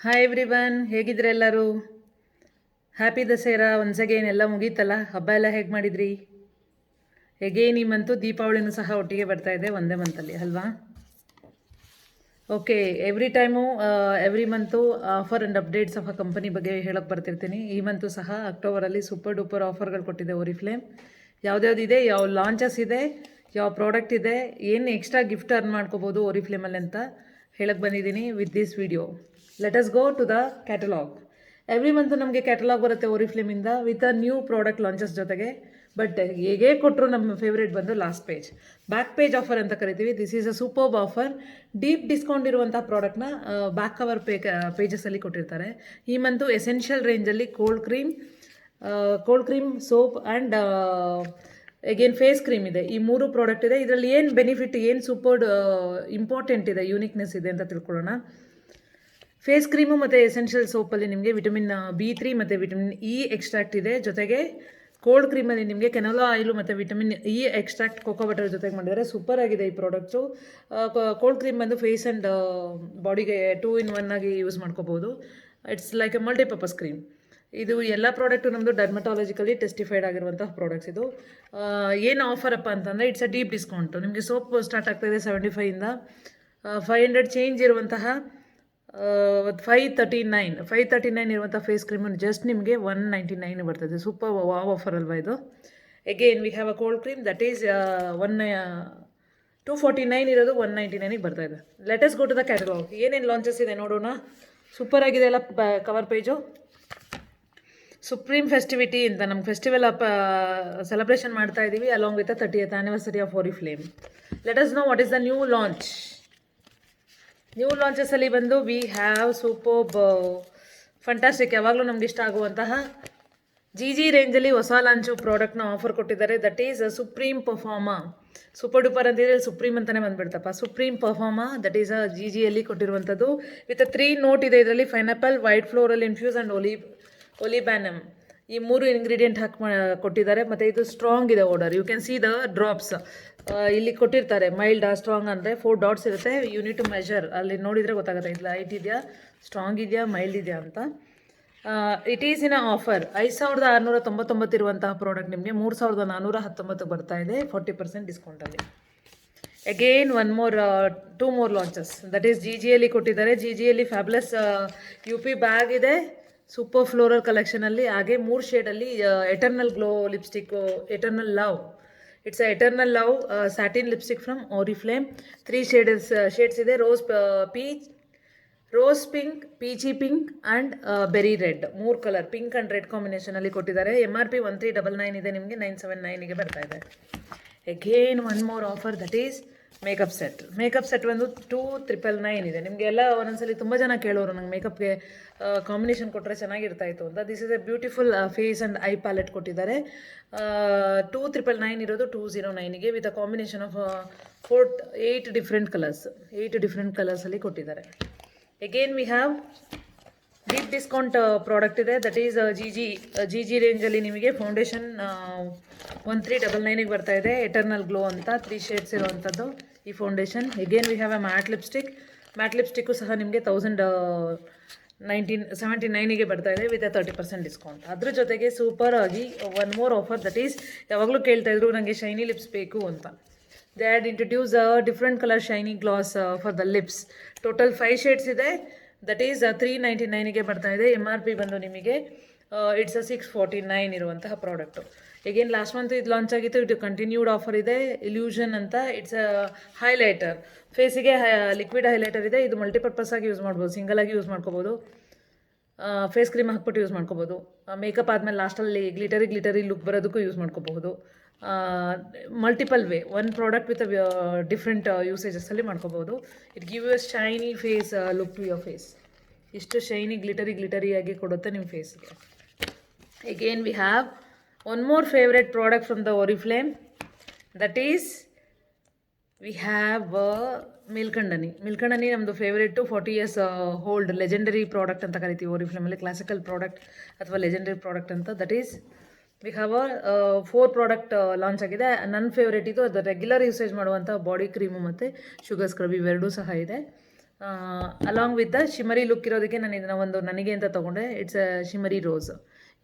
Hi everyone, ಹೇಗಿದ್ರೆ ಎಲ್ಲರೂ? Happy Dasara once again. ಎಲ್ಲ ಮುಗೀತಲ್ಲ, ಹಬ್ಬ ಎಲ್ಲ ಹೇಗೆ ಮಾಡಿದ್ರಿ? ಎಗೇನ್ ಈ ಮಂತು ದೀಪಾವಳಿನೂ ಸಹ ಒಟ್ಟಿಗೆ ಬರ್ತಾ ಇದೆ ಒಂದೇ ಮಂತಲ್ಲಿ ಅಲ್ವಾ? Okay, every month offer and updates of a company ಬಗ್ಗೆ ಹೇಳೋಕ್ಕೆ ಬರ್ತಿರ್ತೀನಿ. ಈ ಮಂತು ಸಹ ಅಕ್ಟೋಬರಲ್ಲಿ ಸೂಪರ್ ಡೂಪರ್ ಆಫರ್ಗಳು ಕೊಟ್ಟಿದೆ ಓರಿಫ್ಲೇಮ್. ಯಾವ್ದ್ಯಾವ್ದಿದೆ, ಯಾವ ಲಾಂಚಸ್ ಇದೆ, ಯಾವ ಪ್ರಾಡಕ್ಟ್ ಇದೆ, ಏನು ಎಕ್ಸ್ಟ್ರಾ ಗಿಫ್ಟ್ ಅರ್ನ್ ಮಾಡ್ಕೋಬೋದು ಓರಿಫ್ಲೇಮಲ್ಲಿ ಅಂತ ಹೇಳಕ್ಕೆ ಬಂದಿದ್ದೀನಿ with this video. Let us go to the catalogue. Every month ನಮಗೆ ಕ್ಯಾಟಲಾಗ್ ಬರುತ್ತೆ ಓರಿಫ್ಲೇಮಿಂದ with a new product launches ಜೊತೆಗೆ. ಬಟ್ ಹೇಗೆ ಕೊಟ್ಟರು ನಮ್ಮ ಫೇವ್ರೇಟ್ ಬಂದು last page, back page offer ಅಂತ ಕರಿತೀವಿ. This is a superb offer. Deep discount ಇರುವಂಥ ಪ್ರಾಡಕ್ಟ್ನ ಬ್ಯಾಕ್ ಕವರ್ ಪೇಜಸಲ್ಲಿ ಕೊಟ್ಟಿರ್ತಾರೆ. ಈ ಮಂತು ಎಸೆನ್ಷಿಯಲ್ ರೇಂಜಲ್ಲಿ cold cream soap and again face cream ಇದೆ. ಈ ಮೂರು ಪ್ರಾಡಕ್ಟ್ ಇದೆ. ಇದರಲ್ಲಿ ಏನು ಬೆನಿಫಿಟ್, ಏನು ಸೂಪರ್ ಇಂಪಾರ್ಟೆಂಟ್ ಇದೆ, ಯೂನಿಕ್ನೆಸ್ ಇದೆ ಅಂತ ತಿಳ್ಕೊಳ್ಳೋಣ. ಫೇಸ್ ಕ್ರೀಮು ಮತ್ತು ಎಸೆನ್ಷಿಯಲ್ ಸೋಪಲ್ಲಿ ನಿಮಗೆ ವಿಟಮಿನ್ B3 ಮತ್ತು ವಿಟಮಿನ್ ಇ ಎಕ್ಸ್ಟ್ರಾಕ್ಟ್ ಇದೆ. ಜೊತೆಗೆ ಕೋಲ್ಡ್ ಕ್ರೀಮಲ್ಲಿ ನಿಮಗೆ ಕೆನೋಲಾ ಆಯಿಲು ಮತ್ತು vitamin E extract cocoa butter ಜೊತೆಗೆ ಮಾಡಿದರೆ ಸೂಪರ್ ಆಗಿದೆ ಈ ಪ್ರಾಡಕ್ಟ್ಸು. ಕೋಲ್ಡ್ ಕ್ರೀಮ್ ಬಂದು ಫೇಸ್ ಆ್ಯಂಡ್ ಬಾಡಿಗೆ 2-in-1 ಆಗಿ ಯೂಸ್ ಮಾಡ್ಕೋಬೋದು. It's like A multipurpose cream. ಇದು ಎಲ್ಲ ಪ್ರಾಡಕ್ಟು ನಮ್ಮದು ಡರ್ಮಟಾಲಜಿಕಲಿ ಟೆಸ್ಟಿಫೈಡ್ ಆಗಿರುವಂತಹ ಪ್ರಾಡಕ್ಟ್ಸ್. ಇದು ಏನು ಆಫರ್ ಅಪ್ಪ ಅಂತಂದರೆ ಇಟ್ಸ್ ಅ ಡೀಪ್ ಡಿಸ್ಕೌಂಟು. ನಿಮಗೆ ಸೋಪ್ ಸ್ಟಾರ್ಟ್ ಆಗ್ತಾಯಿದೆ 75ಇಂದ 500 ಚೇಂಜ್ ಇರುವಂತಹ 539 ಇರುವಂಥ ಫೇಸ್ ಕ್ರೀಮು ಜಸ್ಟ್ ನಿಮಗೆ 199 ಬರ್ತದೆ. ಸೂಪರ್ ವಾವ್ ಆಫರ್ ಅಲ್ವಾ ಇದು? Again we have a cold cream that is 249 ಇರೋದು 199ಗೆ ಬರ್ತಾ ಇದೆ. Let's go to the catalogue. ಏನೇನು ಲಾಂಚಸ್ ಇದೆ ನೋಡೋಣ. ಸೂಪರ್ ಆಗಿದೆ ಅಲ್ಲ ಕವರ್ ಪೇಜು. ಸುಪ್ರೀಂ ಫೆಸ್ಟಿವಿಟಿ ಅಂತ ನಮ್ಮ ಫೆಸ್ಟಿವಲ್ ಸೆಲೆಬ್ರೇಷನ್ ಮಾಡ್ತಾ ಇದ್ದೀವಿ along with 30th anniversary of Oriflame. Let us know what is the new launch. New ಲಾಂಚಸಲ್ಲಿ ಬಂದು ವಿ ಹ್ಯಾವ್ ಸೂಪರ್ಬ್ ಫಂಟಾಸ್ಟಿಕ್, ಯಾವಾಗಲೂ ನಮ್ಗೆ ಇಷ್ಟ ಆಗುವಂತಹ ಜಿ ರೇಂಜಲ್ಲಿ ಹೊಸ ಲಾಂಚು ಪ್ರಾಡಕ್ಟ್ನ ಆಫರ್ ಕೊಟ್ಟಿದ್ದಾರೆ. That is supreme Performa. Super duper ಅಂತಿದ್ರೆ ಸುಪ್ರೀಂ ಅಂತಲೇ ಬಂದುಬಿಡ್ತಪ್ಪ. ಸುಪ್ರೀಂ ಪರ್ಫಾರ್ಮಾ ದಟ್ ಈಸ್ ಜಿಯಲ್ಲಿ ಕೊಟ್ಟಿರುವಂಥದ್ದು ವಿತ್ 3 ನೋಟ್ ಇದೆ ಇದರಲ್ಲಿ: pineapple, white floral infuse and olibanum. ಈ 3 ಇಂಗ್ರೀಡಿಯೆಂಟ್ ಕೊಟ್ಟಿದ್ದಾರೆ. ಮತ್ತು ಇದು ಸ್ಟ್ರಾಂಗ್ ಇದೆ odour. You can see the drops ಇಲ್ಲಿ ಕೊಟ್ಟಿರ್ತಾರೆ. ಮೈಲ್ಡ್ ಸ್ಟ್ರಾಂಗ್ ಅಂದರೆ 4 ಡಾಟ್ಸ್ ಇರುತ್ತೆ. ಯೂನಿಟ್ ಟು ಮೆಷರ್ ಅಲ್ಲಿ ನೋಡಿದರೆ ಗೊತ್ತಾಗುತ್ತೆ ಇದು ಲೈಟ್ ಇದೆಯಾ, ಸ್ಟ್ರಾಂಗ್ ಇದೆಯಾ, ಮೈಲ್ಡ್ ಇದೆಯಾ ಅಂತ. It is in offer. 5699 ಇರುವಂತಹ ಪ್ರಾಡಕ್ಟ್ ನಿಮಗೆ 3419 ಬರ್ತಾ ಇದೆ 40% ಡಿಸ್ಕೌಂಟಲ್ಲಿ. Again two more launches that is ಜಿಯಲ್ಲಿ ಕೊಟ್ಟಿದ್ದಾರೆ. ಜಿಯಲ್ಲಿ ಫ್ಯಾಬ್ಲೆಸ್ UP ಬ್ಯಾಗ್ ಇದೆ ಸೂಪರ್ ಫ್ಲೋರಲ್ ಕಲೆಕ್ಷನಲ್ಲಿ. ಹಾಗೆ 3 ಶೇಡಲ್ಲಿ eternal glow lipstick, eternal love. It's eternal love satin lipstick from Oriflame. 3 shades ಇದೆ: rose pink, peachy pink and berry red. 3 colour pink and red ಕಾಂಬಿನೇಷನಲ್ಲಿ ಕೊಟ್ಟಿದ್ದಾರೆ. MRP 1399 ಇದೆ, ನಿಮಗೆ 979ಗೆ ಬರ್ತಾ ಇದೆ. Again one more offer that is makeup set ಒಂದು 2999 ಇದೆ. ನಿಮಗೆ ಎಲ್ಲ ಒಂದೊಂದ್ಸಲಿ ತುಂಬ ಜನ ಕೇಳೋರು ನಂಗೆ ಮೇಕಪ್ಗೆ ಕಾಂಬಿನೇಷನ್ ಕೊಟ್ಟರೆ ಚೆನ್ನಾಗಿರ್ತಾಯಿತ್ತು ಅಂತ. This is a beautiful face and eye palette ಕೊಟ್ಟಿದ್ದಾರೆ. 2999 ಇರೋದು 209ಗೆ with a combination of 8 different ಕಲರ್ಸಲ್ಲಿ ಕೊಟ್ಟಿದ್ದಾರೆ. Again we have deep discount product ಇದೆ ದಟ್ ಈಸ್ ಜಿ ರೇಂಜಲ್ಲಿ ನಿಮಗೆ ಫೌಂಡೇಶನ್ 1399ಗೆ ಬರ್ತಾ ಇದೆ. ಎಟರ್ನಲ್ ಗ್ಲೋ ಅಂತ 3 ಶೇಡ್ಸ್ ಇರುವಂಥದ್ದು ಈ foundation. Again we have A mat lipstick ಸಹ ನಿಮಗೆ 1079ಗೆ ಬರ್ತಾ ಇದೆ ವಿತ್ 30% ಡಿಸ್ಕೌಂಟ್. ಅದ್ರ ಜೊತೆಗೆ ಸೂಪರ್ ಆಗಿ one more offer that is, ಯಾವಾಗಲೂ ಕೇಳ್ತಾಯಿದ್ರು ನನಗೆ ಶೈನಿ ಲಿಪ್ಸ್ ಬೇಕು ಅಂತ. They had introduce different colour shiny glass for the lips. Total 5 shades ಇದೆ. ದಟ್ ಈಸ್ 399ಗೆ ಬರ್ತಾ ಇದೆ. MRP ಬಂದು ನಿಮಗೆ ಇಟ್ಸ್ 649 ಇರುವಂತಹ ಪ್ರಾಡಕ್ಟು. ಎಗೇನ್ ಲಾಸ್ಟ್ ಮಂತ್ ಇದು ಲಾಂಚ್ ಆಗಿತ್ತು. ಇದು ಕಂಟಿನ್ಯೂಡ್ ಆಫರ್ ಇದೆ. ಇಲ್ಯೂಷನ್ ಅಂತ ಇಟ್ಸ್ ಹೈಲೈಟರ್. ಫೇಸಿಗೆ ಲಿಕ್ವಿಡ್ ಹೈಲೈಟರ್ ಇದೆ. ಇದು ಮಲ್ಟಿಪರ್ಪಸ್ ಆಗಿ ಯೂಸ್ ಮಾಡ್ಬೋದು, ಸಿಂಗಲ್ ಆಗಿ ಯೂಸ್ ಮಾಡ್ಕೋಬೋದು, ಫೇಸ್ ಕ್ರೀಮ್ ಹಾಕ್ಬಿಟ್ಟು ಯೂಸ್ ಮಾಡ್ಕೋಬೋದು. ಮೇಕಪ್ ಆದಮೇಲೆ ಲಾಸ್ಟಲ್ಲಿ ಗ್ಲಿಟರಿ ಲುಕ್ ಬರೋದಕ್ಕೂ ಯೂಸ್ ಮಾಡ್ಕೋಬಹುದು. Multiple way, one product with different ಯೂಸೇಜಸ್ಸಲ್ಲಿ ಮಾಡ್ಕೋಬೋದು. It give you shiny face look to your face. ಇಷ್ಟು ಶೈನಿ ಗ್ಲಿಟರಿಯಾಗಿ ಕೊಡುತ್ತೆ ನಿಮ್ಮ ಫೇಸ್ಗೆ. Again we have one more favourite product from the Oriflame that is we have milk and honey ನಮ್ಮದು favourite. 40 years hold legendary product ಅಂತ ಕರಿತೀವಿ ಓರಿಫ್ಲೇಮಲ್ಲಿ. ಕ್ಲಾಸಿಕಲ್ ಪ್ರಾಡಕ್ಟ್ ಅಥವಾ ಲೆಜೆಂಡರಿ ಪ್ರಾಡಕ್ಟ್ ಅಂತ. That is we have 4 product launch ಆಗಿದೆ. ನನ್ನ ಫೇವ್ರೇಟ್ ಇದು. ಅದು ರೆಗ್ಯುಲರ್ ಯೂಸೇಜ್ ಮಾಡುವಂಥ ಬಾಡಿ ಕ್ರೀಮು ಮತ್ತು ಶುಗರ್ ಸ್ಕ್ರಬ್ ಇವೆರಡೂ ಸಹ ಇದೆ. Along with the shimmery look ಇರೋದಕ್ಕೆ ನಾನು ಇದನ್ನು ಒಂದು ನನಗೆ ಅಂತ ತೊಗೊಂಡೆ. It's a shimmery rose.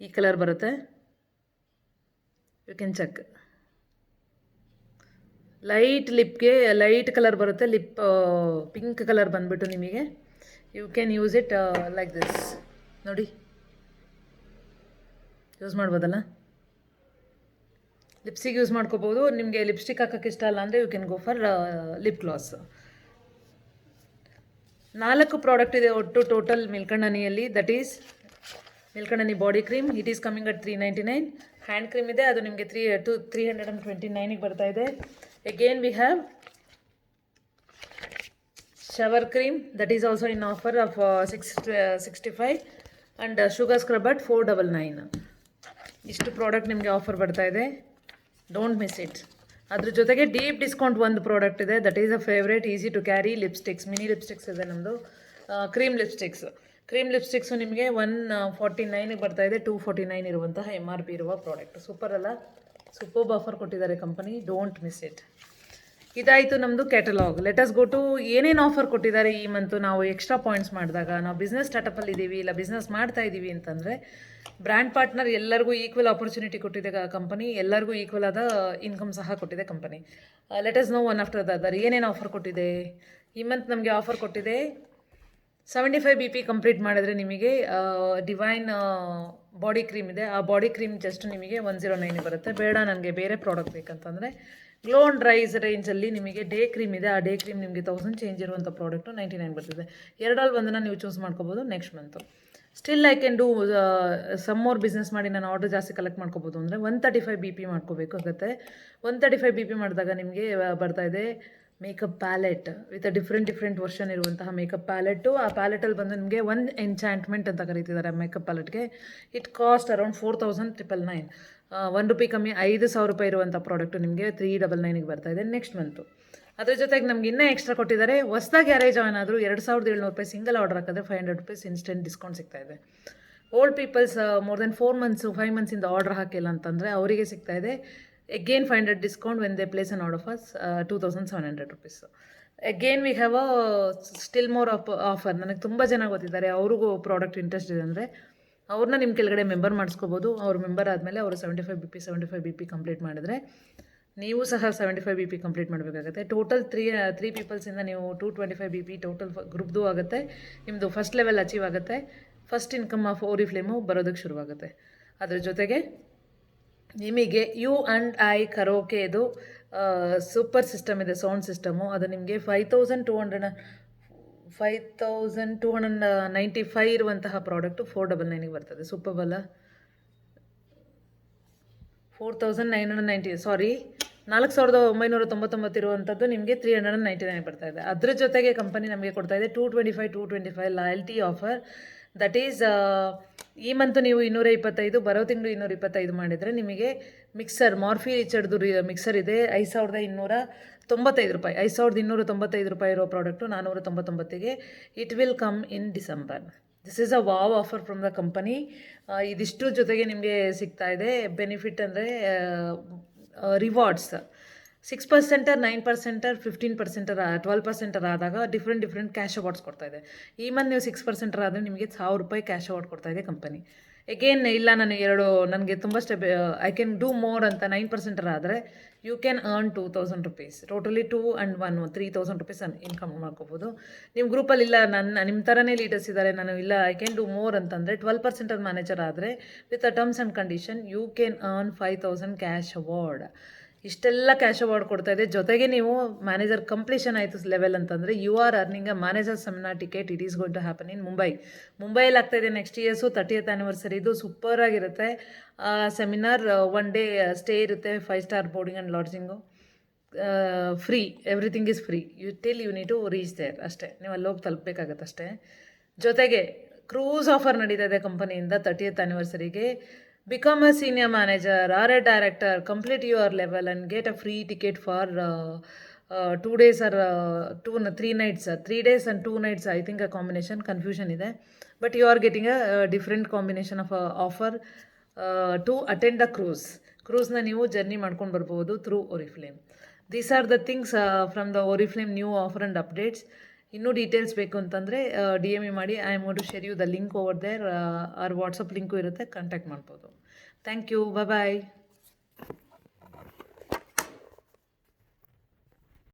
ಈ ಕಲರ್ ಬರುತ್ತೆ, ಯು ಕ್ಯಾನ್ ಚೆಕ್. ಲೈಟ್ ಲಿಪ್ಗೆ ಲೈಟ್ ಕಲರ್ ಬರುತ್ತೆ, ಲಿಪ್ ಪಿಂಕ್ ಕಲರ್ ಬಂದುಬಿಟ್ಟು ನಿಮಗೆ. You can use it like this. ನೋಡಿ, ಯೂಸ್ ಮಾಡ್ಬೋದಲ್ಲ, ಲಿಪ್ಸಿಗೆ ಯೂಸ್ ಮಾಡ್ಕೋಬೋದು. ನಿಮಗೆ ಲಿಪ್ಸ್ಟಿಕ್ ಹಾಕೋಕ್ಕೆ ಇಷ್ಟ ಅಲ್ಲ ಅಂದರೆ you can go for lip gloss. 4 product ಇದೆ ಒಟ್ಟು ಟೋಟಲ್ ಮಿಲ್ಕಣ್ಣನಿಯಲ್ಲಿ. That is milk and honey body cream. It is coming at 399. Hand cream ಇದೆ, ಅದು ನಿಮಗೆ 329ಗೆ ಬರ್ತಾ ಇದೆ. Again we have shower cream, that is also in offer of 665 and sugar scrub at 499. ಇಷ್ಟು ಪ್ರಾಡಕ್ಟ್ ನಿಮಗೆ ಆಫರ್ ಬರ್ತಾ ಇದೆ, ಡೋಂಟ್ ಮಿಸ್ ಇಟ್. ಅದ್ರ ಜೊತೆಗೆ ಡೀಪ್ ಡಿಸ್ಕೌಂಟ್ ಒಂದು ಪ್ರಾಡಕ್ಟ್ ಇದೆ, that is a favourite easy to carry lipsticks. Mini lipsticks ಇದೆ ನಮ್ಮದು, ಕ್ರೀಮ್ ಲಿಪ್ಸ್ಟಿಕ್ಸು ನಿಮಗೆ 149ಗೆ ಬರ್ತಾ ಇದೆ. 249 ಇರುವಂತಹ MRP ಇರುವ ಪ್ರಾಡಕ್ಟ್. ಸೂಪರ್ ಅಲ್ಲ, ಸೂಪರ್ಬ್ ಆಫರ್ ಕೊಟ್ಟಿದ್ದಾರೆ ಕಂಪನಿ, ಡೋಂಟ್ ಮಿಸ್ ಇಟ್. ಇದಾಯಿತು ನಮ್ಮದು ಕ್ಯಾಟಲಾಗ್. ಲೆಟಸ್ ಗೋ ಟು ಏನೇನು ಆಫರ್ ಕೊಟ್ಟಿದ್ದಾರೆ ಈ ಮಂತು. ನಾವು ಎಕ್ಸ್ಟ್ರಾ ಪಾಯಿಂಟ್ಸ್ ಮಾಡಿದಾಗ, ನಾವು ಬಿಸ್ನೆಸ್ ಸ್ಟಾರ್ಟಪ್ಪಲ್ಲಿ ಇದ್ದೀವಿ, ಇಲ್ಲ ಬಿಸ್ನೆಸ್ ಮಾಡ್ತಾ ಇದ್ದೀವಿ ಅಂತಂದರೆ, ಬ್ರ್ಯಾಂಡ್ ಪಾರ್ಟ್ನರ್ ಎಲ್ಲರಿಗೂ ಈಕ್ವಲ್ ಆಪರ್ಚುನಿಟಿ ಕೊಟ್ಟಿದೆ ಕಂಪನಿ, ಎಲ್ಲರಿಗೂ ಈಕ್ವಲ್ ಆದ ಇನ್ಕಮ್ ಸಹ ಕೊಟ್ಟಿದೆ company. Let's know one after the other ಏನೇನು ಆಫರ್ ಕೊಟ್ಟಿದೆ ಈ ಮಂತ್. ನಮಗೆ ಆಫರ್ ಕೊಟ್ಟಿದೆ 75 BP ಕಂಪ್ಲೀಟ್ ಮಾಡಿದ್ರೆ ನಿಮಗೆ ಡಿವೈನ್ ಬಾಡಿ ಕ್ರೀಮ್ ಇದೆ. ಆ ಬಾಡಿ ಕ್ರೀಮ್ ಜಸ್ಟ್ ನಿಮಗೆ 109 ಬರುತ್ತೆ. ಬೇಡ ನನಗೆ ಬೇರೆ ಪ್ರಾಡಕ್ಟ್ ಬೇಕಂತಂದರೆ ಗ್ಲೋ ಆ್ಯಂಡ್ ರೈಸ್ ರೇಂಜಲ್ಲಿ ನಿಮಗೆ ಡೇ ಕ್ರೀಮ್ ಇದೆ. ಆ ಡೇ ಕ್ರೀಮ್ ನಿಮಗೆ 1000 ಚೇಂಜ್ ಇರುವಂಥ ಪ್ರಾಡಕ್ಟು 99 ಬರ್ತಿದೆ. ಎರಡಲ್ಲಿ ಒಂದನ್ನು ನೀವು ಚೂಸ್ ಮಾಡ್ಕೋಬೋದು next month. Still I can do some more business ಮಾಡಿ ನಾನು ಆರ್ಡರ್ ಜಾಸ್ತಿ ಕಲೆಕ್ಟ್ ಮಾಡ್ಕೋಬೋದು ಅಂದರೆ 135 BP ಮಾಡ್ಕೋಬೇಕಾಗುತ್ತೆ. 135 BP ಮಾಡಿದಾಗ ನಿಮಗೆ ಬರ್ತಾ ಇದೆ makeup palette with different version ಇರುವಂತಹ ಮೇಕಪ್ ಪ್ಯಾಲೆಟು. ಆ ಪ್ಯಾಲೆಟಲ್ಲಿ ಬಂದು ನಿಮಗೆ ಒಂದು ಎಂಚಾಂಟ್ಮೆಂಟ್ ಅಂತ ಕರೀತಿದ್ದಾರೆ ಮೇಕಪ್ ಪ್ಯಾಲೆಟ್ಗೆ. It cost around 4999. ₹1 ಕಮ್ಮಿ, 5,000 ರೂಪಾಯಿ ಇರುವಂಥ ಪ್ರಾಡಕ್ಟು ನಿಮಗೆ 399ಗೆ ಬರ್ತಾ ಇದೆ ನೆಕ್ಸ್ಟ್ ಮಂತು. ಅದ್ರ ಜೊತೆಗೆ ನಮ್ಗೆ ಇನ್ನೂ ಎಕ್ಸ್ಟ್ರಾ ಕೊಟ್ಟಿದ್ದಾರೆ. ಹೊಸದಾಗಿ ಯಾರೇ ಜಾಯ್ನ್ ಆದರೂ 2,700 ರೂಪಾಯಿ ಸಿಂಗಲ್ ಆರ್ಡರ್ ಹಾಕಿದ್ರೆ 500 ರೂಪೀಸ್ ಇನ್ಸ್ಟೆಂಟ್ ಡಿಸ್ಕೌಂಟ್ ಸಿಗ್ತಾ ಇದೆ. Old peoples more than 4 months 5 ಮಂತ್ಸಿಂದ ಆರ್ಡರ್ ಹಾಕಿಲ್ಲ ಅಂತಂದರೆ ಅವರಿಗೆ ಸಿಗ್ತಾ ಇದೆ again 500 discount when they place an order for 2,700 rupees. Again we have a still more offer. ನನಗೆ ತುಂಬ ಜನ ಗೊತ್ತಿದ್ದಾರೆ, ಅವ್ರಿಗೂ ಪ್ರಾಡಕ್ಟ್ ಇಂಟ್ರೆಸ್ಟ್ ಇದೆ ಅಂದರೆ ಅವ್ರನ್ನ ನಿಮ್ಮ ಕೆಳಗಡೆ ಮೆಂಬರ್ ಮಾಡಿಸ್ಕೋಬೋದು. ಅವ್ರು ಮೆಂಬರ್ ಆದಮೇಲೆ ಅವರು 75 BP ಕಂಪ್ಲೀಟ್ ಮಾಡಿದ್ರೆ ನೀವು ಸಹ 75 BP ಕಂಪ್ಲೀಟ್ ಮಾಡಬೇಕಾಗುತ್ತೆ. ಟೋಟಲ್ 3 ಪೀಪಲ್ಸಿಂದ ನೀವು 225 BP ಟೋಟಲ್ ಗ್ರೂಪ್ದು ಆಗುತ್ತೆ. ನಿಮ್ಮದು ಫಸ್ಟ್ ಲೆವೆಲ್ ಅಚೀವ್ ಆಗುತ್ತೆ. ಫಸ್ಟ್ ಇನ್ಕಮ್ ಆಫ್ ಓರಿಫ್ಲೇಮು ಬರೋದಕ್ಕೆ ಶುರುವಾಗುತ್ತೆ. ಅದ್ರ ಜೊತೆಗೆ ನಿಮಗೆ ಯು ಆ್ಯಂಡ್ ಐ ಕರೋಕೆದು ಸೂಪರ್ ಸಿಸ್ಟಮ್ ಇದೆ, ಸೌಂಡ್ ಸಿಸ್ಟಮು. ಅದು ನಿಮಗೆ 5,295 ಇರುವಂತಹ ಪ್ರಾಡಕ್ಟು 499ಗೆ ಬರ್ತದೆ. ಸೂಪರ್ಬಲ್ಲ, 4,990 ಸಾರಿ 4,999 ಇರುವಂಥದ್ದು ನಿಮಗೆ 399 ಬರ್ತಾ ಇದೆ. ಅದ್ರ ಜೊತೆಗೆ ಕಂಪನಿ ನಮಗೆ ಕೊಡ್ತಾ ಇದೆ 225 ಲಾಯಲ್ಟಿ ಆಫರ್. ದಟ್ ಈಸ್ ಈ ಮಂತು ನೀವು 225, ಬರೋ ತಿಂಗಳು 225 ಮಾಡಿದರೆ ನಿಮಗೆ ಮಿಕ್ಸರ್ ಮಾರ್ಫಿ ರಿಚರ್ಡ್ದು ಮಿಕ್ಸರ್ ಇದೆ 5,295 ರೂಪಾಯಿ. 5,295 ರೂಪಾಯಿ ಇರೋ ಪ್ರಾಡಕ್ಟು 499ಗೆ it will come in December. This is a wow offer from the company. ಇದಿಷ್ಟು ಜೊತೆಗೆ ನಿಮಗೆ ಸಿಗ್ತಾ ಇದೆ ಬೆನಿಫಿಟ್ ಅಂದರೆ ರಿವಾರ್ಡ್ಸ್ 6%, 9%, 15%, 12% ಆದಾಗ ಡಿಫ್ರೆಂಟ್ ಕ್ಯಾಶ್ ಅವಾರ್ಡ್ಸ್ ಕೊಡ್ತಾ ಇದೆ. ಈ ಮಂತ್ ನೀವು 6% ಆದರೆ ನಿಮಗೆ 1,000 ರೂಪಾಯಿ ಕ್ಯಾಶ್ ಅವಾರ್ಡ್ ಕೊಡ್ತಾ ಇದೆ ಕಂಪನಿ. ಎಗೇನ್ ಇಲ್ಲ ನನಗೆ ತುಂಬ step I can do more ಅಂತ 9% ಆದರೆ you can earn 2,000 rupees. Totally 2 and 1 3,000 rupees income ಮಾಡ್ಕೋಬೋದು. ನಿಮ್ಮ ಗ್ರೂಪಲ್ಲಿ ಇಲ್ಲ ನಿಮ್ಮ ಥರನೇ ಲೀಡರ್ಸ್ ಇದ್ದಾರೆ, ನಾನು ಇಲ್ಲ ಐ ಕ್ಯಾನ್ ಡೂ ಮೋರ್ ಅಂತಂದರೆ 12% ಮ್ಯಾನೇಜರ್ ಆದರೆ with a terms and condition you can earn 5,000 cash award. ಇಷ್ಟೆಲ್ಲ ಕ್ಯಾಶ್ ಅವಾರ್ಡ್ ಕೊಡ್ತಾ ಇದೆ. ಜೊತೆಗೆ ನೀವು ಮ್ಯಾನೇಜರ್ ಕಂಪ್ಲೀಷನ್ ಆಯಿತು ಲೆವೆಲ್ ಅಂತಂದರೆ you are earning a manager seminar ticket. It is going to happen in ಮುಂಬೈಯಲ್ಲಿ ಆಗ್ತಾಯಿದೆ ನೆಕ್ಸ್ಟ್ ಇಯರ್ಸು 30th ಆ್ಯನಿವರ್ಸರಿದು. ಸೂಪರ್ ಆಗಿರುತ್ತೆ ಸೆಮಿನಾರ್. 1 ಡೇ ಸ್ಟೇ ಇರುತ್ತೆ, 5 star boarding and lodging free. Everything is free. You need to reach there ಅಷ್ಟೇ, ನೀವು ಅಲ್ಲೋಗಿ ತಲುಪಬೇಕಾಗತ್ತೆ ಅಷ್ಟೇ. ಜೊತೆಗೆ ಕ್ರೂಸ್ ಆಫರ್ ನಡೀತಾ ಇದೆ ಕಂಪನಿಯಿಂದ 30th ಆ್ಯನಿವರ್ಸರಿಗೆ. Become a senior manager or a director, complete your level and get a free ticket for 2 days or 3 nights. 3 days and 2 nights, I think a combination, confusion ಇದೆ. But you are getting a different combination of offer to attend a cruise. ಕ್ರೂಸ್ನ ನೀವು journey ಮಾಡ್ಕೊಂಡು ಬರ್ಬೋದು through ಓರಿಫ್ಲೇಮ್. These are the things from the Oriflame new offer and updates. ಇನ್ನೂ details ಬೇಕು ಅಂತಂದರೆ D M ಇ ಮಾಡಿ. I am going to share you the link over there. Or WhatsApp link ಇರುತ್ತೆ, contact ಮಾಡ್ಬೋದು. Thank you. ಬಾಯ್.